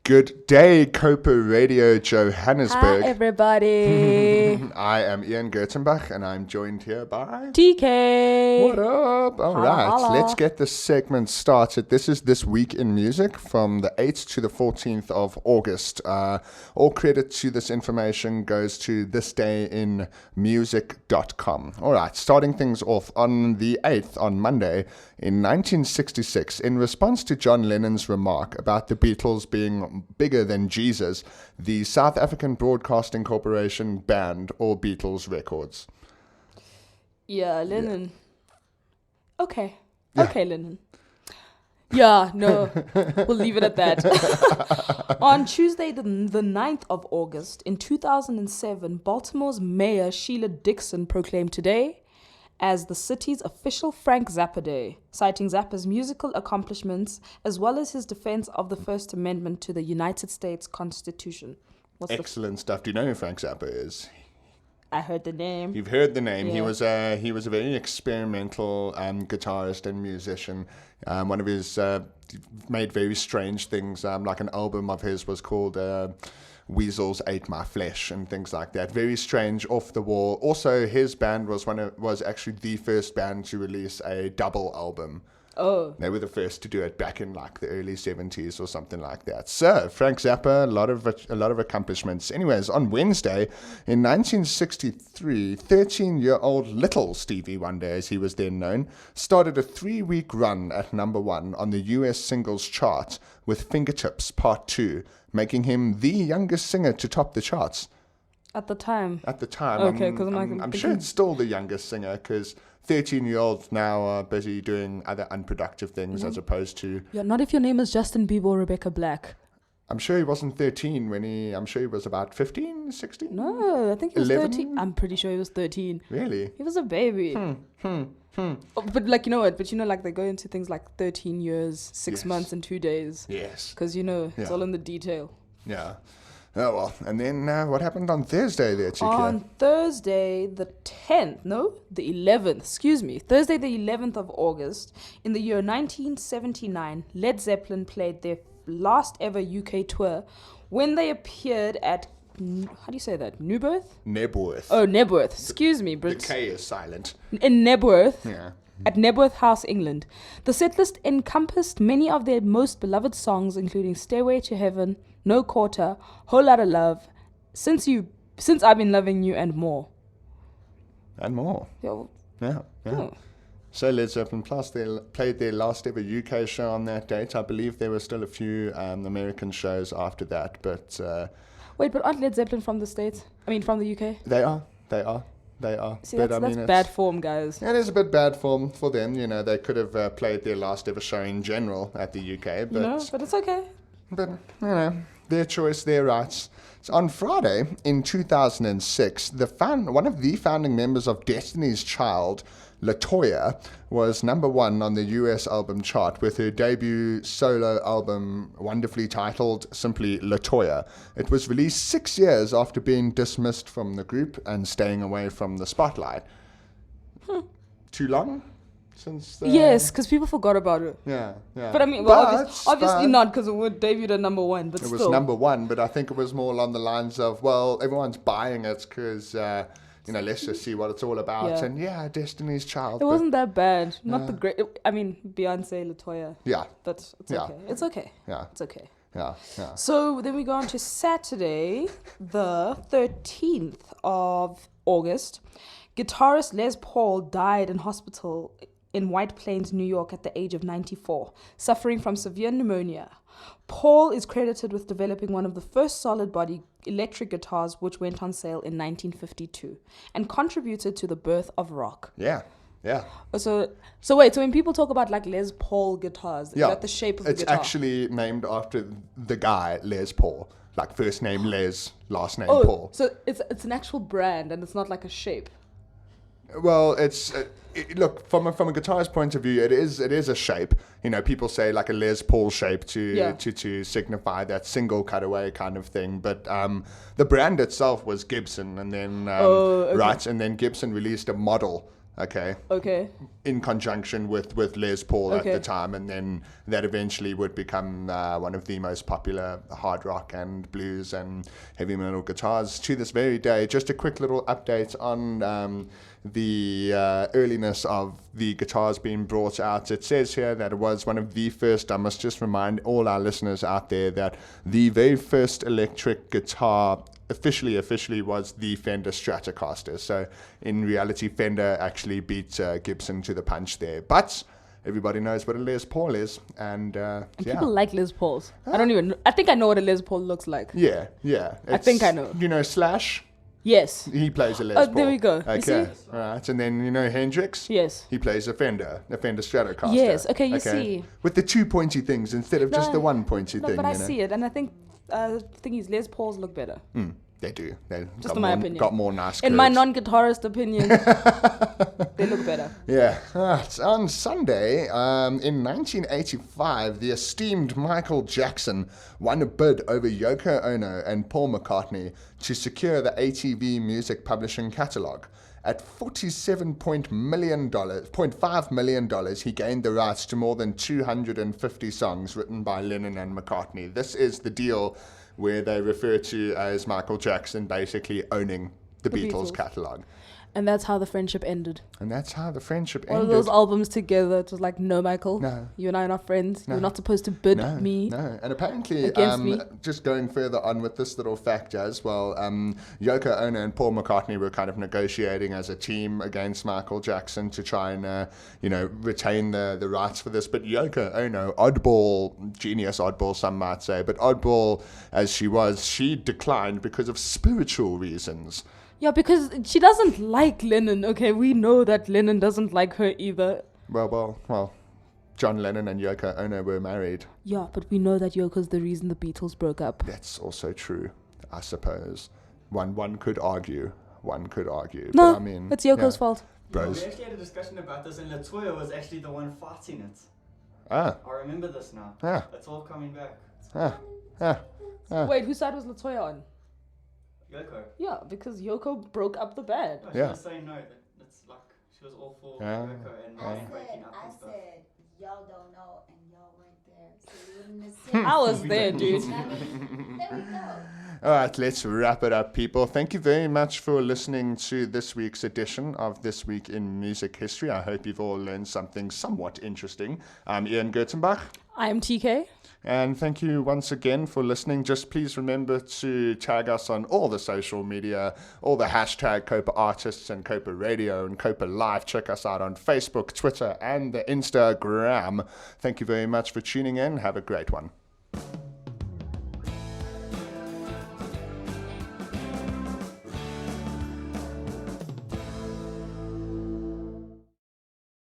Good day, COPA Radio Johannesburg. Hi, everybody. I am Ian Gertenbach, and I'm joined here by... TK. What up? All right, let's get this segment started. This is This Week in Music from the 8th to the 14th of August. All credit to this information goes to thisdayinmusic.com. All right, starting things off on the 8th, on Monday, in 1966, in response to John Lennon's remark about the Beatles being bigger than Jesus, the South African Broadcasting Corporation banned all Beatles records. Yeah, Lennon. Yeah. Okay, Yeah. Lennon. Yeah, no, we'll leave it at that. On Tuesday, the 9th of August, in 2007, Baltimore's Mayor Sheila Dixon proclaimed today as the city's official Frank Zappa Day, citing Zappa's musical accomplishments as well as his defense of the First Amendment to the United States Constitution. Excellent stuff. Do you know who Frank Zappa is? I heard the name. You've heard the name. Yeah. He was a very experimental guitarist and musician. One of his made very strange things. Like an album of his was called Weasels Ate My Flesh and things like that. Very strange, off the wall. Also, his band was actually the first band to release a double album. Oh. They were the first to do it back in like the early 70s or something like that. So, Frank Zappa, a lot of accomplishments. Anyways, on Wednesday in 1963, 13-year-old Little Stevie Wonder, as he was then known, started a 3-week run at number 1 on the US singles chart with Fingertips Part 2, making him the youngest singer to top the charts. At the time. Okay, because I'm sure it's still the youngest singer, because 13-year-olds now are busy doing other unproductive things as opposed to... Yeah, not if your name is Justin Bieber or Rebecca Black. I'm sure he wasn't 13 I'm sure he was about 15, 16? No, I think he was 11? 13. I'm pretty sure he was 13. Really? He was a baby. Oh, but like, you know what? But you know, like they go into things like 13 years, 6 Yes. months and 2 days. Yes. Because, you know, it's Yeah. all in the detail. Yeah. Oh, well. And then what happened on Thursday there, Chikia? On Thursday, the 11th, Thursday, the 11th of August, in the year 1979, Led Zeppelin played their last ever UK tour when they appeared at, how do you say that, Newburth? Nebworth. Oh, Nebworth. Excuse me, The Brit. K is silent. In Nebworth. Yeah. At Nebworth House, England. The setlist encompassed many of their most beloved songs, including Stairway to Heaven, No Quarter, Whole Lotta Love, Since I've Been Loving You, and more. And more. Yeah. Yeah. Oh. So Led Zeppelin Plus, they played their last ever UK show on that date. I believe there were still a few American shows after that, but... Wait, but aren't Led Zeppelin from the States? I mean, from the UK? They are. See, But, that's bad form, guys. It is a bit bad form for them. You know, they could have played their last ever show in general at the UK, but But it's okay. you know, their choice, their rights. So on Friday in 2006, one of the founding members of Destiny's Child, LaToya, was number 1 on the US album chart with her debut solo album, wonderfully titled simply LaToya. It was released 6 years after being dismissed from the group and staying away from the spotlight. Too long since? Yes, because people forgot about it. Yeah. But I mean, well, obviously not, because it would debut at number 1, but It still. was number 1, but I think it was more along the lines of, well, everyone's buying it because, let's just see what it's all about. Yeah. And Destiny's Child. It wasn't that bad. Not the great. I mean, Beyonce, LaToya. Yeah. But it's Yeah. okay. It's okay. Yeah. It's okay. Yeah. So then we go on to Saturday, the 13th of August. Guitarist Les Paul died in hospital in White Plains, New York at the age of 94, suffering from severe pneumonia. Paul is credited with developing one of the first solid body electric guitars, which went on sale in 1952 and contributed to the birth of rock. Yeah. So wait, so when people talk about like Les Paul guitars, is that the shape of the guitar? It's actually named after the guy, Les Paul. Like first name Les, last name Oh, Paul. so it's an actual brand and it's not like a shape. Well, look, from a guitarist's point of view, it is a shape. You know, people say like a Les Paul shape to signify that single cutaway kind of thing. But the brand itself was Gibson, and then okay. right, and then Gibson released a model Okay. Okay. In conjunction with Les Paul Okay. at the time, and then that eventually would become one of the most popular hard rock and blues and heavy metal guitars to this very day. Just a quick little update on the earliness of the guitars being brought out. It says here that it was one of the first, I must just remind all our listeners out there that the very first electric guitar officially was the Fender Stratocaster. So in reality, Fender actually beat Gibson to the punch there. But everybody knows what a Les Paul is, and People like Les Pauls. I don't even. I think I know what a Les Paul looks like. Yeah. I think I know. You know Slash? Yes. He plays a Les Paul. There we go. You Okay, see? all right. And then you know Hendrix? Yes. He plays a Fender Stratocaster. Yes, okay, you see. With the two pointy things instead of just No, the one pointy No, thing. but I you know? see it, and I think the thing is, Les Pauls look better. They do. They Just got in my more, opinion. got more nice In my curves. non-guitarist opinion, they look better. Yeah. On Sunday, in 1985, the esteemed Michael Jackson won a bid over Yoko Ono and Paul McCartney to secure the ATV music publishing catalog. At $47.5 million, he gained the rights to more than 250 songs written by Lennon and McCartney. This is the deal where they refer to as Michael Jackson basically owning the Beatles catalog. And that's how the friendship ended. And that's how the friendship All of ended. those albums together, it was like, no, Michael, No. you and I are not friends. No. You're not supposed to bid me. No, and apparently, against me. just going further on with this little fact as well, Yoko Ono and Paul McCartney were kind of negotiating as a team against Michael Jackson to try and, retain the rights for this. But Yoko Ono, oddball, some might say, but oddball as she was, she declined because of spiritual reasons. Yeah, because she doesn't like Lennon. Okay, we know that Lennon doesn't like her either. Well, John Lennon and Yoko Ono were married. Yeah, but we know that Yoko's the reason the Beatles broke up. That's also true, I suppose. One could argue. No, but I mean, it's Yoko's fault. Bros. We actually had a discussion about this, and Latoya was actually the one fighting it. Ah. I remember this now. Ah. It's all coming back. Wait, whose side was Latoya on? Yoko. Yeah, because Yoko broke up the band. No, she Yeah. was saying no. That's like she was all for Yeah. Yoko and Martin breaking up and stuff. Y'all don't know and y'all weren't there, so you wouldn't have seen. I was there, dude. I mean, there we go. All right, let's wrap it up, people. Thank you very much for listening to this week's edition of This Week in Music History. I hope you've all learned something somewhat interesting. I'm Ian Gertenbach. I'm TK. And thank you once again for listening. Just please remember to tag us on all the social media, all the hashtag COPA Artists and COPA Radio and COPA Live. Check us out on Facebook, Twitter, and the Instagram. Thank you very much for tuning in. Have a great one.